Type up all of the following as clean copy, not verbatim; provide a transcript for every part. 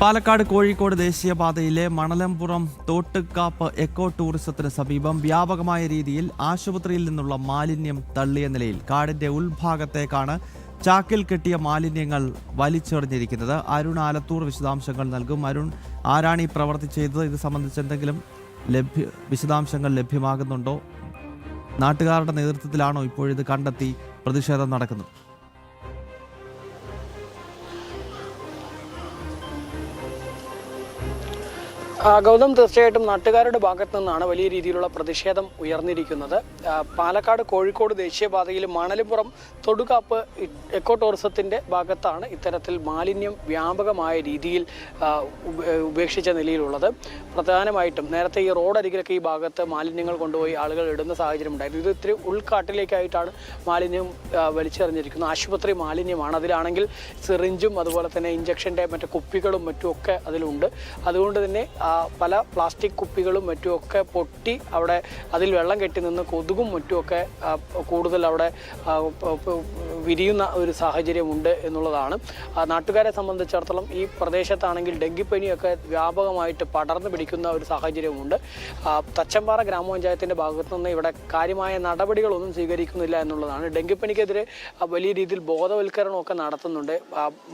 പാലക്കാട് കോഴിക്കോട് ദേശീയപാതയിലെ മണലംപുറം തോട്ടുകാപ്പ് എക്കോ ടൂറിസത്തിന് സമീപം വ്യാപകമായ രീതിയിൽ ആശുപത്രിയിൽ നിന്നുള്ള മാലിന്യം തള്ളിയ നിലയിൽ കാടിന്റെ ഉൾഭാഗത്തേക്കാണ് ചാക്കിൽ കെട്ടിയ മാലിന്യങ്ങൾ വലിച്ചെറിഞ്ഞിരിക്കുന്നത്. അരുൺ ആലത്തൂർ വിശദാംശങ്ങൾ നൽകും. അരുൺ, ആരാണ് ഈ പ്രവൃത്തി ചെയ്തത്? ഇത് സംബന്ധിച്ച് എന്തെങ്കിലും വിശദാംശങ്ങൾ ലഭ്യമാകുന്നുണ്ടോ? നാട്ടുകാരുടെ നേതൃത്വത്തിലാണോ ഇപ്പോഴിത് കണ്ടെത്തി പ്രതിഷേധം നടക്കുന്നത്? ഗൗതം, തീർച്ചയായിട്ടും നാട്ടുകാരുടെ ഭാഗത്തു നിന്നാണ് വലിയ രീതിയിലുള്ള പ്രതിഷേധം ഉയർന്നിരിക്കുന്നത്. പാലക്കാട് കോഴിക്കോട് ദേശീയപാതയിൽ മണലംപുറം തൊടുകാപ്പ് എക്കോ ടൂറിസത്തിൻ്റെ ഭാഗത്താണ് ഇത്തരത്തിൽ മാലിന്യം വ്യാപകമായ രീതിയിൽ ഉപേക്ഷിച്ച നിലയിലുള്ളത്. പ്രധാനമായിട്ടും നേരത്തെ ഈ റോഡരികിലൊക്കെ ഈ ഭാഗത്ത് മാലിന്യങ്ങൾ കൊണ്ടുപോയി ആളുകൾ ഇടുന്ന സാഹചര്യം ഉണ്ടായിരുന്നു. ഇത് ഇത്തിരി ഉൾക്കാട്ടിലേക്കായിട്ടാണ് മാലിന്യം വലിച്ചെറിഞ്ഞിരിക്കുന്നത്. ആശുപത്രി മാലിന്യമാണ്. അതിലാണെങ്കിൽ സിറിഞ്ചും അതുപോലെ തന്നെ ഇഞ്ചക്ഷൻ്റെ മറ്റു കുപ്പികളും മറ്റുമൊക്കെ അതിലുണ്ട്. അതുകൊണ്ട് തന്നെ പല പ്ലാസ്റ്റിക് കുപ്പികളും മറ്റുമൊക്കെ പൊട്ടി അവിടെ അതിൽ വെള്ളം കെട്ടി നിന്ന് കൊതുകും മറ്റുമൊക്കെ കൂടുതൽ അവിടെ വിരിയുന്ന ഒരു സാഹചര്യമുണ്ട് എന്നുള്ളതാണ്. നാട്ടുകാരെ സംബന്ധിച്ചിടത്തോളം ഈ പ്രദേശത്താണെങ്കിൽ ഡെങ്കിപ്പനിയൊക്കെ വ്യാപകമായിട്ട് പടർന്നു പിടിക്കുന്ന ഒരു സാഹചര്യമുണ്ട്. തച്ചമ്പാറ ഗ്രാമപഞ്ചായത്തിൻ്റെ ഭാഗത്തു നിന്ന് ഇവിടെ കാര്യമായ നടപടികളൊന്നും സ്വീകരിക്കുന്നില്ല എന്നുള്ളതാണ്. ഡെങ്കിപ്പനിക്കെതിരെ വലിയ രീതിയിൽ ബോധവൽക്കരണമൊക്കെ നടത്തുന്നുണ്ട്.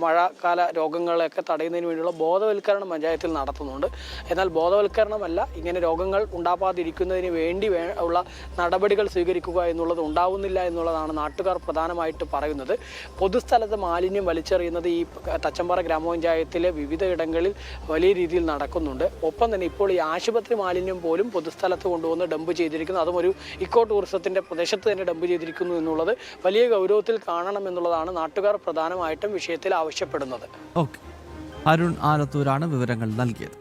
മഴക്കാല രോഗങ്ങളെയൊക്കെ തടയുന്നതിന് വേണ്ടിയുള്ള ബോധവൽക്കരണം പഞ്ചായത്തിൽ നടത്തുന്നുണ്ട്. എന്നാൽ ബോധവൽക്കരണമല്ല, ഇങ്ങനെ രോഗങ്ങൾ ഉണ്ടാവാതിരിക്കുന്നതിന് വേണ്ടി ഉള്ള നടപടികൾ സ്വീകരിക്കുക എന്നുള്ളത് ഉണ്ടാവുന്നില്ല എന്നുള്ളതാണ് നാട്ടുകാർ പ്രധാനമായിട്ട് പറയുന്നത്. പൊതുസ്ഥലത്ത് മാലിന്യം വലിച്ചെറിയുന്നത് ഈ തച്ചമ്പാറ ഗ്രാമപഞ്ചായത്തിലെ വിവിധ ഇടങ്ങളിൽ വലിയ രീതിയിൽ നടക്കുന്നുണ്ട്. ഒപ്പം തന്നെ ഇപ്പോൾ ഈ ആശുപത്രി മാലിന്യം പോലും പൊതുസ്ഥലത്ത് കൊണ്ടുവന്ന് ഡംപ് ചെയ്തിരിക്കുന്നു. അതും ഒരു ഇക്കോ ടൂറിസത്തിൻ്റെ പ്രദേശത്ത് തന്നെ ഡംപ് ചെയ്തിരിക്കുന്നു എന്നുള്ളത് വലിയ ഗൗരവത്തിൽ കാണണം എന്നുള്ളതാണ് നാട്ടുകാർ പ്രധാനമായിട്ടും വിഷയത്തിൽ ആവശ്യപ്പെടുന്നത്. ഓക്കെ, അരുൺ ആലത്തൂരാണ് വിവരങ്ങൾ നൽകിയത്.